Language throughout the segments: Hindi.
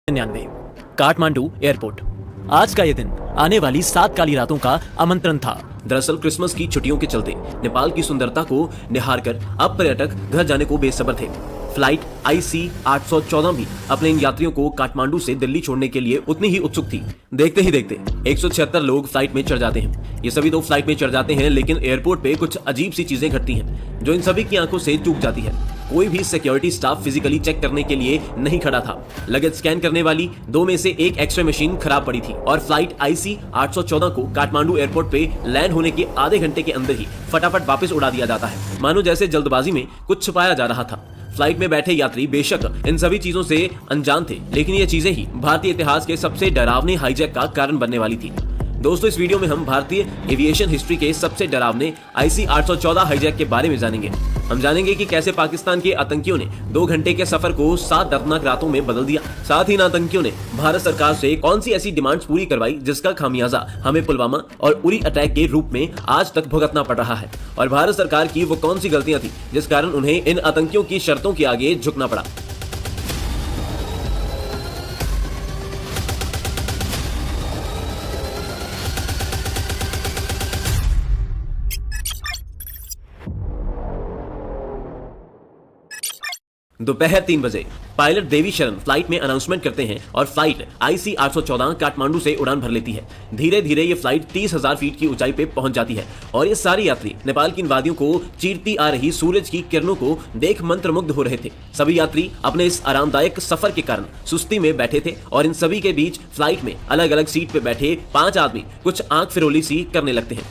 99। काठमांडू एयरपोर्ट। आज का यह दिन आने वाली 7 काली रातों का आमंत्रण था। दरअसल क्रिसमस की छुट्टियों के चलते नेपाल की सुंदरता को निहार कर अब पर्यटक घर जाने को बेसब्र थे। फ्लाइट IC 814 भी अपने इन यात्रियों को काठमांडू से दिल्ली छोड़ने के लिए उतनी ही उत्सुक थी। देखते ही देखते 176 लोग फ्लाइट में चढ़ जाते हैं। ये सभी तो फ्लाइट में चढ़ जाते हैं, लेकिन एयरपोर्ट पे कुछ अजीब सी चीजें घटती हैं जो इन सभी की आंखों से चूक जाती है। कोई भी सिक्योरिटी स्टाफ फिजिकली चेक करने के लिए नहीं खड़ा था। लगेज स्कैन करने वाली 2 में से एक एक्सरे मशीन खराब पड़ी थी और फ्लाइट IC 814 को काठमांडू एयरपोर्ट पे लैंड होने के आधे घंटे के अंदर ही फटाफट वापस उड़ा दिया जाता है, मानो जैसे जल्दबाजी में कुछ छुपाया जा रहा था। फ्लाइट में बैठे यात्री बेशक इन सभी चीजों से अनजान थे, लेकिन ये चीजें ही भारतीय इतिहास के सबसे डरावने हाईजैक का कारण बनने वाली थी। दोस्तों, इस वीडियो में हम भारतीय एविएशन हिस्ट्री के सबसे डरावने IC 814 हाईजैक के बारे में जानेंगे। हम जानेंगे कि कैसे पाकिस्तान के आतंकियों ने 2 घंटे के सफर को 7 दर्दनाक रातों में बदल दिया। साथ ही इन आतंकियों ने भारत सरकार से कौन सी ऐसी डिमांड्स पूरी करवाई जिसका खामियाजा हमें पुलवामा और उरी अटैक के रूप में आज तक भुगतना पड़ रहा है, और भारत सरकार की वो कौन सी गलतियां थी जिस कारण उन्हें इन आतंकियों की शर्तों के आगे झुकना पड़ा। दोपहर 3 बजे पायलट देवी शरण फ्लाइट में अनाउंसमेंट करते हैं और फ्लाइट IC 814 काठमांडू से उड़ान भर लेती है। धीरे धीरे ये फ्लाइट 30,000 फीट की ऊंचाई पे पहुंच जाती है और ये सारे यात्री नेपाल की इन वादियों को चीरती आ रही सूरज की किरणों को देख मंत्रमुग्ध हो रहे थे। सभी यात्री अपने इस आरामदायक सफर के कारण सुस्ती में बैठे थे और इन सभी के बीच फ्लाइट में अलग अलग सीट पे बैठे 5 आदमी कुछ आंख फिरोली सी करने लगते हैं।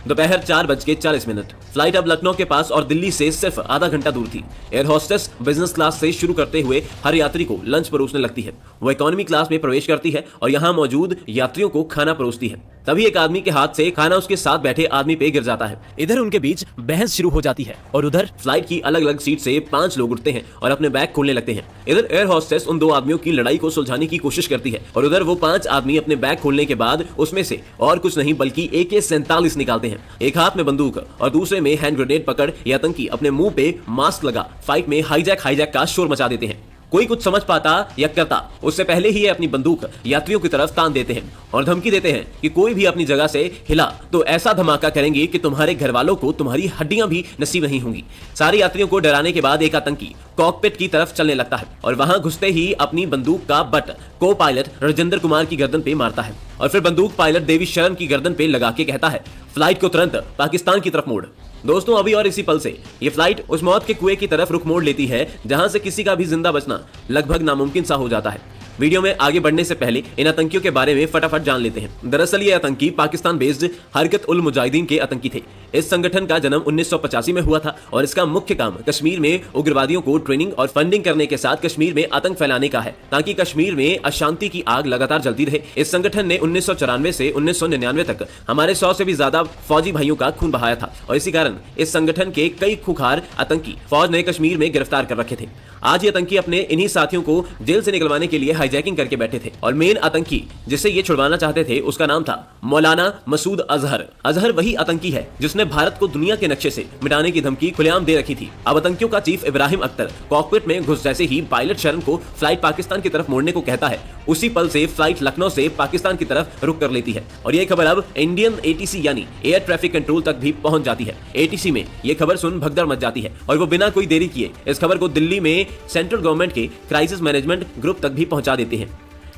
दोपहर 4:40 फ्लाइट अब लखनऊ के पास और दिल्ली से सिर्फ आधा घंटा दूर थी। एयर होस्टेस बिजनेस क्लास से शुरू करते हुए हर यात्री को लंच परोसने लगती है। वो इकोनॉमी क्लास में प्रवेश करती है और यहाँ मौजूद यात्रियों को खाना परोसती है। तभी एक आदमी के हाथ से खाना उसके साथ बैठे आदमी पे गिर जाता है। इधर उनके बीच बहस शुरू हो जाती है और उधर फ्लाइट की अलग अलग सीट से 5 लोग उठते हैं और अपने बैग खोलने लगते हैं। इधर एयर होस्टेस उन 2 आदमियों की लड़ाई को सुलझाने की कोशिश करती है और उधर वो 5 आदमी अपने बैग खोलने के बाद उसमें से और कुछ नहीं बल्कि AK-47 निकालते हैं। एक हाथ में बंदूक और दूसरे में हैंड ग्रेनेड पकड़ ये आतंकी अपने मुंह पे मास्क लगा फ्लाइट में हाईजैक का शोर मचा देते हैं। कोई कुछ समझ पाता या करता उससे पहले ही ये अपनी बंदूक यात्रियों की तरफ तान देते हैं और धमकी देते हैं कि कोई भी अपनी जगह से हिला तो ऐसा धमाका करेंगे कि तुम्हारे घर वालों को तुम्हारी हड्डियां भी नसीब नहीं होंगी। सारे यात्रियों को डराने के बाद एक आतंकी कॉकपिट की तरफ चलने लगता है और वहां घुसते ही अपनी बंदूक का बट को पायलट राजेंद्र कुमार की गर्दन पे मारता है और फिर बंदूक पायलट देवी शरण की गर्दन पे लगा के कहता है, फ्लाइट को तुरंत पाकिस्तान की तरफ मोड़। दोस्तों, अभी और इसी पल से ये फ्लाइट उस मौत के कुएं की तरफ रुख मोड़ लेती है जहां से किसी का भी जिंदा बचना लगभग नामुमकिन सा हो जाता है। वीडियो में आगे बढ़ने से पहले इन आतंकियों के बारे में फटाफट जान लेते हैं। दरअसल ये आतंकी पाकिस्तान बेस्ड हरकत उल मुजाहिदीन के आतंकी थे। इस संगठन का जन्म 1985 में हुआ था और इसका मुख्य काम कश्मीर में उग्रवादियों को ट्रेनिंग और फंडिंग करने के साथ कश्मीर में आतंक फैलाने का है, ताकि कश्मीर में अशांति की आग लगातार जलती रहे। इस संगठन ने 1994 से 1999 तक हमारे 100 से भी ज्यादा फौजी भाइयों का खून बहाया था और इसी कारण इस संगठन के कई खुखार आतंकी फौज ने कश्मीर में गिरफ्तार कर रखे थे। आज ये आतंकी अपने इन्हीं साथियों को जेल से निकलवाने के लिए हाईजैकिंग करके बैठे थे और मेन आतंकी जिसे ये छुड़वाना चाहते थे उसका नाम था मौलाना मसूद अजहर। अजहर वही आतंकी है जिसने भारत को दुनिया के नक्शे से मिटाने की धमकी खुलेआम दे रखी थी। अब आतंकियों का चीफ इब्राहिम अख्तर कॉकपिट में घुस जैसे ही पायलट शरण को फ्लाइट पाकिस्तान की तरफ मोड़ने को कहता है, उसी पल से फ्लाइट लखनऊ से पाकिस्तान की तरफ रुक कर लेती है और ये खबर अब इंडियन ATC यानी एयर ट्रैफिक कंट्रोल तक भी पहुंच जाती है। ATC में ये खबर सुन भगदड़ मच जाती है और वो बिना कोई देरी किए इस खबर को दिल्ली में सेंट्रल गवर्नमेंट के क्राइसिस मैनेजमेंट ग्रुप तक भी पहुंचा देते हैं।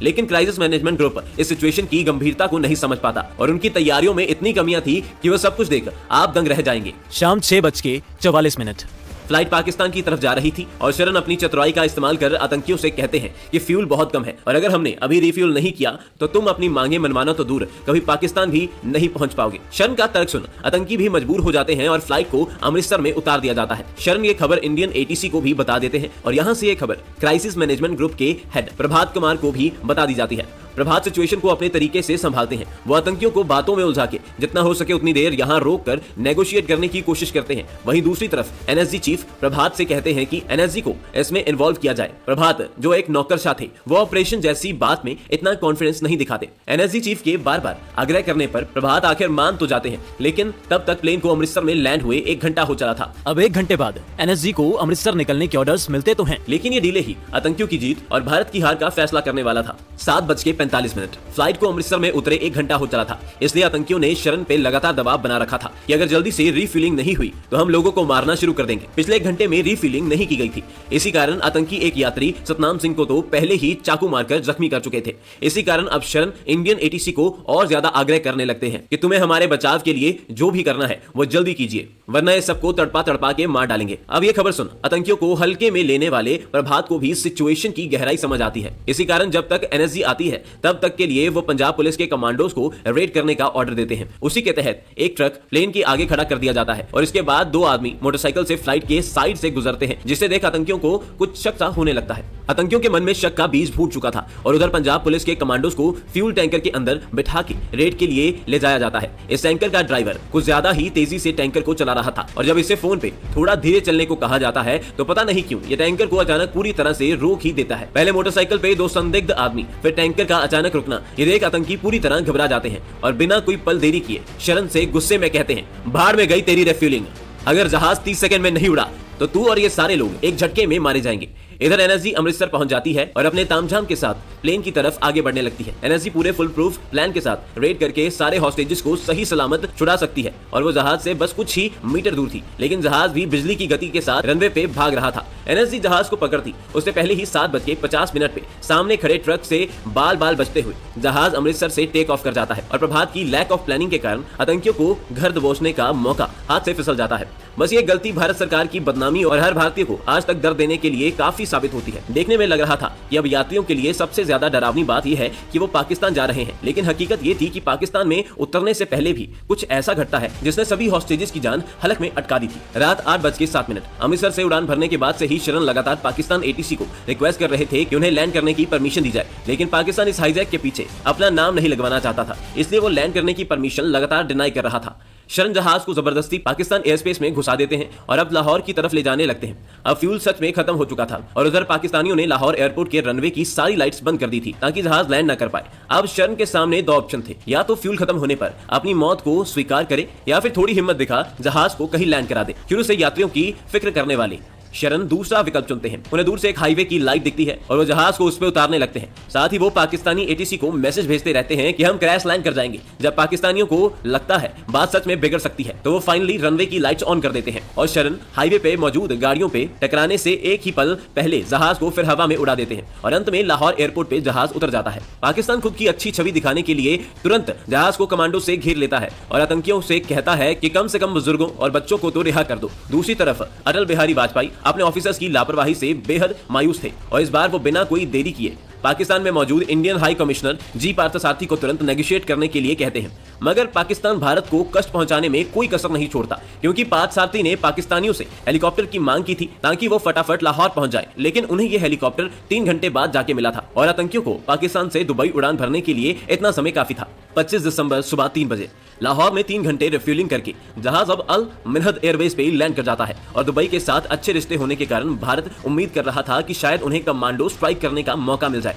लेकिन क्राइसिस मैनेजमेंट ग्रुप इस सिचुएशन की गंभीरता को नहीं समझ पाता और उनकी तैयारियों में इतनी कमियां थी कि वो सब कुछ देख आप दंग रह जाएंगे। शाम 6:44 फ्लाइट पाकिस्तान की तरफ जा रही थी और शरण अपनी चतुराई का इस्तेमाल कर आतंकियों से कहते हैं कि फ्यूल बहुत कम है और अगर हमने अभी रिफ्यूल नहीं किया तो तुम अपनी मांगे मनवाना तो दूर कभी पाकिस्तान भी नहीं पहुंच पाओगे। शरण का तर्क सुन आतंकी भी मजबूर हो जाते हैं और फ्लाइट को अमृतसर में उतार दिया जाता है। शरण ये खबर इंडियन ATC को भी बता देते हैं और यहाँ से ये खबर क्राइसिस मैनेजमेंट ग्रुप के हेड प्रभात कुमार को भी बता दी जाती है। प्रभात सिचुएशन को अपने तरीके से संभालते हैं। वो आतंकियों को बातों में उलझा के जितना हो सके उतनी देर यहाँ रोक कर नेगोशिएट करने की कोशिश करते हैं। वहीं दूसरी तरफ एनएसजी चीफ प्रभात से कहते हैं कि एनएसजी को इसमें इन्वॉल्व किया जाए। प्रभात जो एक नौकरशाह थे वो ऑपरेशन जैसी बात में इतना कॉन्फिडेंस नहीं दिखाते। एनएसजी चीफ के बार बार आग्रह करने पर प्रभात आखिर मान तो जाते हैं, लेकिन तब तक प्लेन को अमृतसर में लैंड हुए 1 घंटा हो चला था। अब 1 घंटे बाद एनएसजी को अमृतसर निकलने के ऑर्डर्स मिलते तो हैं, लेकिन ये डिले ही आतंकियों की जीत और भारत की हार का फैसला करने वाला था। 7:45 फ्लाइट को अमृतसर में उतरे 1 घंटा हो चला था, इसलिए आतंकियों ने शरण पे लगातार दबाव बना रखा था कि अगर जल्दी से रीफिलिंग नहीं हुई तो हम लोगों को मारना शुरू कर देंगे। पिछले 1 घंटे में रीफिलिंग नहीं की गई थी। इसी कारण आतंकी एक यात्री सतनाम सिंह को तो पहले ही चाकू मारकर जख्मी कर चुके थे। इसी कारण अब शरण इंडियन एटीसी को और ज्यादा आग्रह करने लगते हैं कि तुम्हें हमारे बचाव के लिए जो भी करना है वो जल्दी कीजिए, वरना ये सबको तड़पा तड़पा के मार डालेंगे। अब ये खबर सुन आतंकियों को हल्के में लेने वाले प्रभात को भी सिचुएशन की गहराई समझ आती है। इसी कारण जब तक एनएसजी आती है तब तक के लिए वो पंजाब पुलिस के कमांडोज को रेड करने का ऑर्डर देते हैं। उसी के तहत एक ट्रक प्लेन के आगे खड़ा कर दिया जाता है और इसके बाद 2 आदमी मोटरसाइकिल से फ्लाइट के साइड से गुजरते हैं, जिसे देख आतंकियों को कुछ शक सा होने लगता है। आतंकियों के मन में शक का बीज फूट चुका था और उधर पंजाब पुलिस के कमांडोज को फ्यूल टैंकर के अंदर बिठा के रेड के लिए ले जाया जाता है। इस टैंकर का ड्राइवर कुछ ज्यादा ही तेजी से टैंकर को चला रहा था और जब इसे फोन पे थोड़ा धीरे चलने को कहा जाता है तो पता नहीं क्यों ये टैंकर को अचानक पूरी तरह से रोक ही देता है। पहले मोटरसाइकिल पे 2 संदिग्ध आदमी, फिर टैंकर का अचानक रुकना, ये देख आतंकी पूरी तरह घबरा जाते हैं और बिना कोई पल देरी किए शरण से गुस्से में कहते हैं, भाड़ में गई तेरी रिफ्यूलिंग। अगर जहाज 30 सेकंड में नहीं उड़ा तो तू और ये सारे लोग एक झटके में मारे जाएंगे। इधर एनएसजी अमृतसर पहुंच जाती है और अपने तामझाम के साथ प्लेन की तरफ आगे बढ़ने लगती है। एनएसजी पूरे फुल प्रूफ प्लान के साथ रेड करके सारे हॉस्टेजेस को सही सलामत छुड़ा सकती है और वो जहाज से बस कुछ ही मीटर दूर थी, लेकिन जहाज भी बिजली की गति के साथ रनवे पे भाग रहा था। एनएसजी जहाज को पकड़ती उससे पहले ही 7:50 पे सामने खड़े ट्रक से बाल बाल बचते हुए जहाज अमृतसर से टेक ऑफ कर जाता है और प्रभात की लैक ऑफ प्लानिंग के कारण आतंकियों को घर दबोचने का मौका हाथ से फिसल जाता है। बस ये गलती भारत सरकार की बदनामी और हर भारतीय को आज तक दर्द देने के लिए काफी साबित होती है। देखने में लग रहा था कि अब यात्रियों के लिए सबसे ज्यादा डरावनी बात यह है कि वो पाकिस्तान जा रहे हैं, लेकिन हकीकत ये थी कि पाकिस्तान में उतरने से पहले भी कुछ ऐसा घटता है जिसने सभी हॉस्टेजेस की जान हलक में अटका दी थी। रात 8:07 अमृतसर से उड़ान भरने के बाद से ही शरण लगातार पाकिस्तान एटीसी को रिक्वेस्ट कर रहे थे कि उन्हें लैंड करने की परमिशन दी जाए, लेकिन पाकिस्तान इस हाईजैक के पीछे अपना नाम नहीं लगवाना चाहता था, इसलिए वो लैंड करने की परमिशन लगातार डिनाई कर रहा था। शरण जहाज को जबरदस्ती पाकिस्तान एयर स्पेस में घुसा देते हैं और अब लाहौर की तरफ ले जाने लगते हैं। अब फ्यूल सच में खत्म हो चुका था और उधर पाकिस्तानियों ने लाहौर एयरपोर्ट के रनवे की सारी लाइट्स बंद कर दी थी ताकि जहाज लैंड न कर पाए। अब शरण के सामने 2 ऑप्शन थे, या तो फ्यूल खत्म होने पर अपनी मौत को स्वीकार करे या फिर थोड़ी हिम्मत दिखा जहाज को कहीं लैंड करा दे। शुरू से यात्रियों की फिक्र करने वाले शरण दूसरा विकल्प चुनते हैं। उन्हें दूर से एक हाईवे की लाइट दिखती है और वो जहाज को उस पर उतारने लगते हैं। साथ ही वो पाकिस्तानी एटीसी को मैसेज भेजते रहते हैं कि हम क्रैश लैंड कर जाएंगे। जब पाकिस्तानियों को लगता है बात सच में बिगड़ सकती है तो वो फाइनली रनवे की लाइट्स ऑन कर देते हैं और शरण हाईवे पे मौजूद गाड़ियों पे टकराने से एक ही पल पहले जहाज को फिर हवा में उड़ा देते हैं और अंत में लाहौर एयरपोर्ट पे जहाज उतर जाता है। पाकिस्तान खुद की अच्छी छवि दिखाने के लिए तुरंत जहाज को कमांडो से घेर लेता है और आतंकियों से कहता है कि कम से कम बुजुर्गों और बच्चों को तो रिहा कर दो। दूसरी तरफ अटल बिहारी वाजपेयी अपने ऑफिसर्स की लापरवाही से बेहद मायूस थे और इस बार वो बिना कोई देरी किए पाकिस्तान में मौजूद इंडियन हाई कमिश्नर जी पार्थसारथी को तुरंत नेगोशिएट करने के लिए कहते हैं। मगर पाकिस्तान भारत को कष्ट पहुंचाने में कोई कसर नहीं छोड़ता, क्योंकि पार्थसारथी ने पाकिस्तानियों से हेलीकॉप्टर की मांग की थी ताकि वो फटाफट लाहौर पहुंच जाए, लेकिन उन्हें यह हेलीकॉप्टर 3 घंटे बाद जाके मिला था और आतंकियों को पाकिस्तान से दुबई उड़ान भरने के लिए इतना समय काफी था। 25 दिसंबर सुबह 3 बजे लाहौर में 3 घंटे रिफ्यूलिंग करके जहाज अब अल मिन्हद एयरवेज पे लैंड कर जाता है और दुबई के साथ अच्छे रिश्ते होने के कारण भारत उम्मीद कर रहा था कि शायद उन्हें कमांडो स्ट्राइक करने का मौका मिल जाए,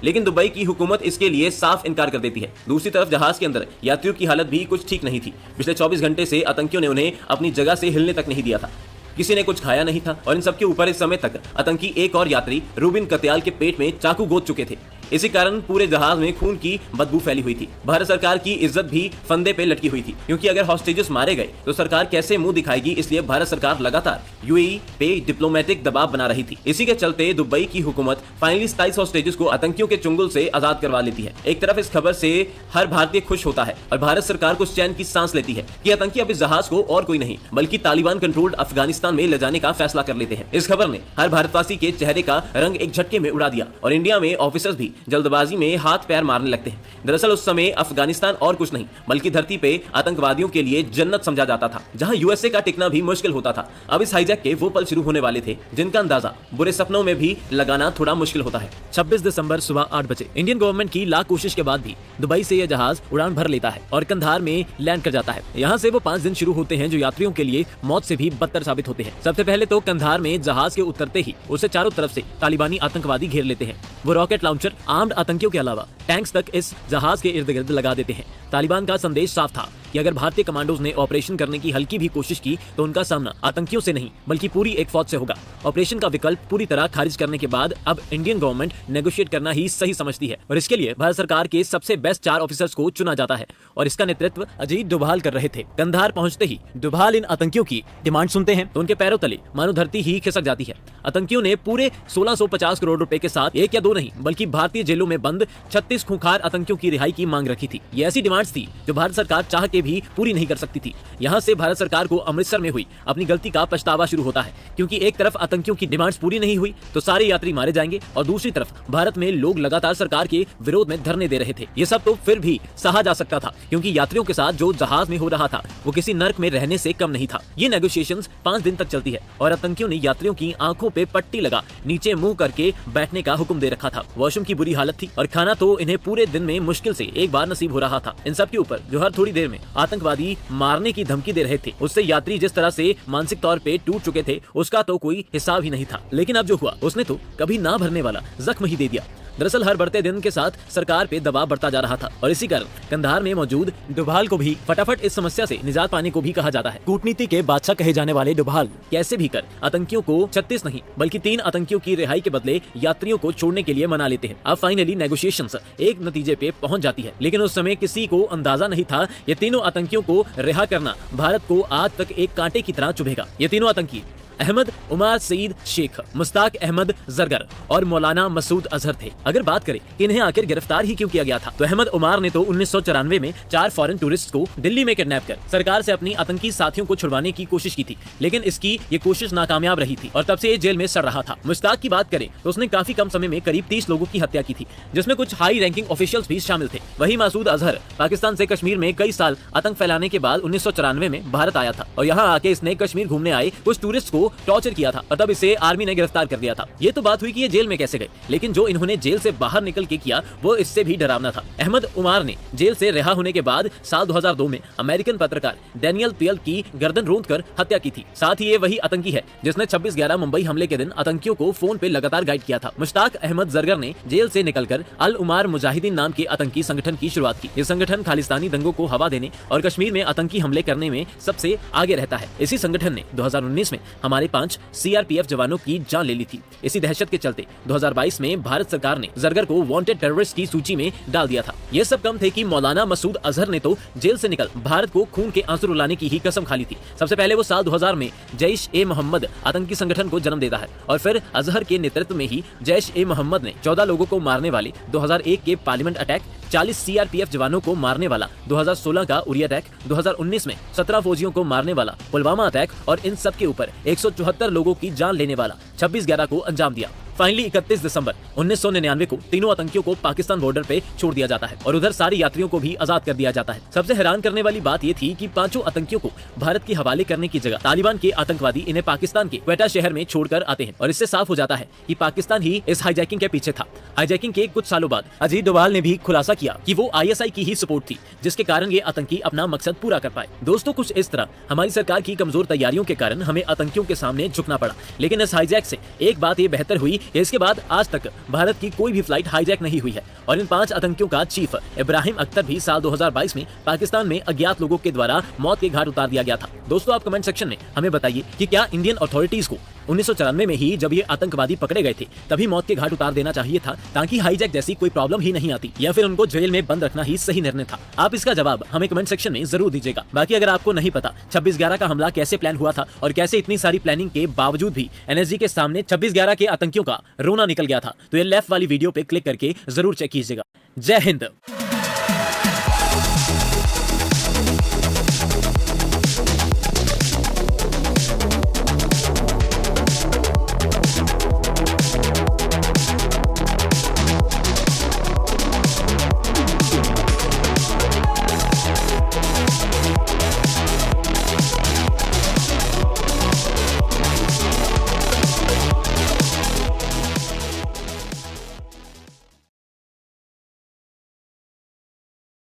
लेकिन दुबई की हुकूमत इसके लिए साफ इनकार कर देती है। दूसरी तरफ जहाज के अंदर यात्रियों की हालत भी कुछ ठीक नहीं थी। पिछले 24 घंटे से आतंकियों ने उन्हें अपनी जगह से हिलने तक नहीं दिया था। किसी ने कुछ खाया नहीं था और इन सबके ऊपर इस समय तक आतंकी एक और यात्री रूबिन कत्याल के पेट में चाकू गोद चुके थे। इसी कारण पूरे जहाज में खून की बदबू फैली हुई थी। भारत सरकार की इज्जत भी फंदे पे लटकी हुई थी, क्योंकि अगर हॉस्टेजेस मारे गए तो सरकार कैसे मुंह दिखाएगी, इसलिए भारत सरकार लगातार यूएई पे डिप्लोमेटिक दबाव बना रही थी। इसी के चलते दुबई की हुकूमत फाइनली 27 हॉस्टेजेस को आतंकियों के चुंगल से आजाद करवा लेती है। एक तरफ इस खबर से हर भारतीय खुश होता है और भारत सरकार को चैन की सांस लेती है कि आतंकी अब इस जहाज को और कोई नहीं बल्कि तालिबान कंट्रोल्ड अफगानिस्तान में ले जाने का फैसला कर लेते हैं। इस खबर ने हर भारतवासी के चेहरे का रंग एक झटके में उड़ा दिया और इंडिया में ऑफिसर्स भी जल्दबाजी में हाथ पैर मारने लगते हैं। दरअसल उस समय अफगानिस्तान और कुछ नहीं बल्कि धरती पे आतंकवादियों के लिए जन्नत समझा जाता था, जहां यूएसए का टिकना भी मुश्किल होता था। अब इस हाईजैक के वो पल शुरू होने वाले थे जिनका अंदाजा बुरे सपनों में भी लगाना थोड़ा मुश्किल होता है। 26 दिसंबर सुबह 8 बजे इंडियन गवर्नमेंट की लाख कोशिश के बाद भी दुबई से यह जहाज उड़ान भर लेता है और कंधार में लैंड कर जाता है। यहाँ से वो 5 दिन शुरू होते हैं जो यात्रियों के लिए मौत से भी बदतर साबित होते हैं। सबसे पहले तो कंधार में जहाज के उतरते ही उसे चारों तरफ से तालिबानी आतंकवादी घेर लेते हैं। वो रॉकेट लॉन्चर, आर्म्ड आतंकियों के अलावा टैंक्स तक इस जहाज के इर्द गिर्द लगा देते हैं। तालिबान का संदेश साफ था कि अगर भारतीय कमांडोज ने ऑपरेशन करने की हल्की भी कोशिश की तो उनका सामना आतंकियों से नहीं बल्कि पूरी एक फौज से होगा। ऑपरेशन का विकल्प पूरी तरह खारिज करने के बाद अब इंडियन गवर्नमेंट नेगोशिएट करना ही सही समझती है और इसके लिए भारत सरकार के सबसे बेस्ट 4 ऑफिसर्स को चुना जाता है और इसका नेतृत्व अजीत डोभाल कर रहे थे। कंधार पहुंचते ही डोभाल इन आतंकियों की डिमांड सुनते हैं तो उनके पैरों तले मानो धरती ही खिसक जाती है। आतंकियों ने पूरे 1650 करोड़ रुपए के साथ 1 या 2 नहीं बल्कि भारतीय जेलों में बंद 36 खूंखार आतंकियों की रिहाई की मांग रखी थी। ये ऐसी डिमांड्स थी जो भारत सरकार चाह के भी पूरी नहीं कर सकती थी। यहाँ से भारत सरकार को अमृतसर में हुई अपनी गलती का पछतावा शुरू होता है, क्योंकि एक तरफ आतंकियों की डिमांड्स पूरी नहीं हुई तो सारे यात्री मारे जाएंगे और दूसरी तरफ भारत में लोग लगातार सरकार के विरोध में धरने दे रहे थे। ये सब तो फिर भी सहा जा सकता था, क्योंकि यात्रियों के साथ जो जहाज में हो रहा था वो किसी नर्क में रहने से कम नहीं था। ये नेगोशिएशंस 5 दिन तक चलती है और आतंकियों ने यात्रियों की आंखों पे पट्टी लगा नीचे मुंह करके बैठने का हुक्म दे रखा था। वॉशरूम की बुरी हालत थी और खाना तो इन्हें पूरे दिन में मुश्किल से एक बार नसीब हो रहा था। इन सब के ऊपर जो हर थोड़ी देर में आतंकवादी मारने की धमकी दे रहे थे, उससे यात्री जिस तरह से मानसिक तौर पे टूट चुके थे उसका तो कोई हिसाब ही नहीं था। लेकिन अब जो हुआ उसने तो कभी ना भरने वाला जख्म ही दे दिया। दरअसल हर बढ़ते दिन के साथ सरकार पे दबाव बढ़ता जा रहा था और इसी कारण कंधार में मौजूद डोभाल को भी फटाफट इस समस्या से निजात पाने को भी कहा जाता है। कूटनीति के बादशाह कहे जाने वाले डोभाल कैसे भी कर आतंकियों को 36 नहीं बल्कि 3 आतंकियों की रिहाई के बदले यात्रियों को छोड़ने के लिए मना लेते हैं। अब फाइनली नेगोशिएशंस एक नतीजे पे पहुंच जाती है, लेकिन उस समय किसी को अंदाजा नहीं था ये तीनों आतंकियों को रिहा करना भारत को आज तक एक कांटे की तरह चुभेगा। ये तीनों आतंकी अहमद उमार सईद शेख, मुश्ताक अहमद जरगर और मौलाना मसूद अजहर थे। अगर बात करें कि इन्हें आखिर गिरफ्तार ही क्यों किया गया था, तो अहमद उमार ने तो 1994 में 4 फॉरेन टूरिस्ट को दिल्ली में किडनैप कर सरकार से अपनी आतंकी साथियों को छुड़वाने की कोशिश की थी, लेकिन इसकी ये कोशिश नाकामयाब रही थी और तब से ये जेल में सड़ रहा था। मुश्ताक की बात करें तो उसने काफी कम समय में करीब 30 लोगों की हत्या की थी, जिसमें कुछ हाई रैंकिंग ऑफिशियल्स भी शामिल थे। वही मसूद अजहर पाकिस्तान से कश्मीर में कई साल आतंक फैलाने के बाद 1994 में भारत आया था और यहाँ आके इसने कश्मीर घूमने आए कुछ टूरिस्ट को टॉर्चर किया था और तब इसे आर्मी ने गिरफ्तार कर दिया था। ये तो बात हुई कि ये जेल में कैसे गए, लेकिन जो इन्होंने जेल से बाहर निकल के किया वो इससे भी डरावना था। अहमद उमार ने जेल से रिहा होने के बाद साल 2002 में अमेरिकन पत्रकार डैनियल पियल की गर्दन रौंदकर हत्या की थी। साथ ही ये वही आतंकी है जिसने 26/11 मुंबई हमले के दिन आतंकियों को फोन पे लगातार गाइड किया था। मुश्ताक अहमद जरगर ने जेल से निकलकर अल उमार मुजाहिदीन नाम के आतंकी संगठन की शुरुआत की। ये संगठन खालिस्तानी दंगों को हवा देने और कश्मीर में आतंकी हमले करने में सबसे आगे रहता है। इसी संगठन ने 2019 में हमारे 5 सीआरपीएफ जवानों की जान ले ली थी। इसी दहशत के चलते 2022 में भारत सरकार ने जरगर को वांटेड टेररिस्ट की सूची में डाल दिया था। ये सब कम थे कि मौलाना मसूद अजहर ने तो जेल से निकल भारत को खून के आंसू रुलाने की ही कसम खा ली थी। सबसे पहले वो साल 2000 में जैश ए मोहम्मद आतंकी संगठन को जन्म देता है और फिर अजहर के नेतृत्व में ही जैश ए मोहम्मद ने 14 लोगों को मारने वाले 2001 के पार्लियामेंट अटैक, 40 सीआरपीएफ जवानों को मारने वाला 2016 का उरी अटैक, 2019 में 17 फौजियों को मारने वाला पुलवामा अटैक और इन सब के ऊपर 174 लोगों की जान लेने वाला 26/11 को अंजाम दिया। फाइनली 31 दिसंबर 1999 को तीनों आतंकियों को पाकिस्तान बॉर्डर पे छोड़ दिया जाता है और उधर सारे यात्रियों को भी आजाद कर दिया जाता है। सबसे हैरान करने वाली बात ये थी कि 5 आतंकियों को भारत के हवाले करने की जगह तालिबान के आतंकवादी इन्हें पाकिस्तान के क्वेटा शहर में छोड़कर आते हैं और इससे साफ हो जाता है कि पाकिस्तान ही इस हाईजैकिंग के पीछे था। हाईजैकिंग के कुछ सालों बाद अजीत डोभाल ने भी खुलासा किया कि वो आईएसआई की ही सपोर्ट थी, जिसके कारण ये आतंकी अपना मकसद पूरा कर पाए। दोस्तों, कुछ इस तरह हमारी सरकार की कमजोर तैयारियों के कारण हमें आतंकियों के सामने झुकना पड़ा, लेकिन इस हाईजैक से एक बात ये बेहतर हुई कि इसके बाद आज तक भारत की कोई भी फ्लाइट हाईजैक नहीं हुई है और इन 5 आतंकियों का चीफ इब्राहिम अख्तर भी साल 2022 में पाकिस्तान में अज्ञात लोगों के द्वारा मौत के घाट उतार दिया गया था। दोस्तों, आप कमेंट सेक्शन में हमें बताइए कि क्या इंडियन अथॉरिटीज को 1994 में ही जब ये आतंकवादी पकड़े गए थे तभी मौत के घाट उतार देना चाहिए था ताकि हाईजैक जैसी कोई प्रॉब्लम ही नहीं आती, या फिर उनको जेल में बंद रखना ही सही निर्णय था? आप इसका जवाब हमें कमेंट सेक्शन में जरूर दीजिएगा। बाकी अगर आपको नहीं पता 26/11 का हमला कैसे प्लान हुआ था और कैसे इतनी सारी प्लानिंग के बावजूद भी एनएसजी के सामने 26/11 के आतंकियों का रोना निकल गया था, तो ये लेफ्ट वाली वीडियो पे क्लिक करके जरूर चेक कीजिएगा। जय हिंद।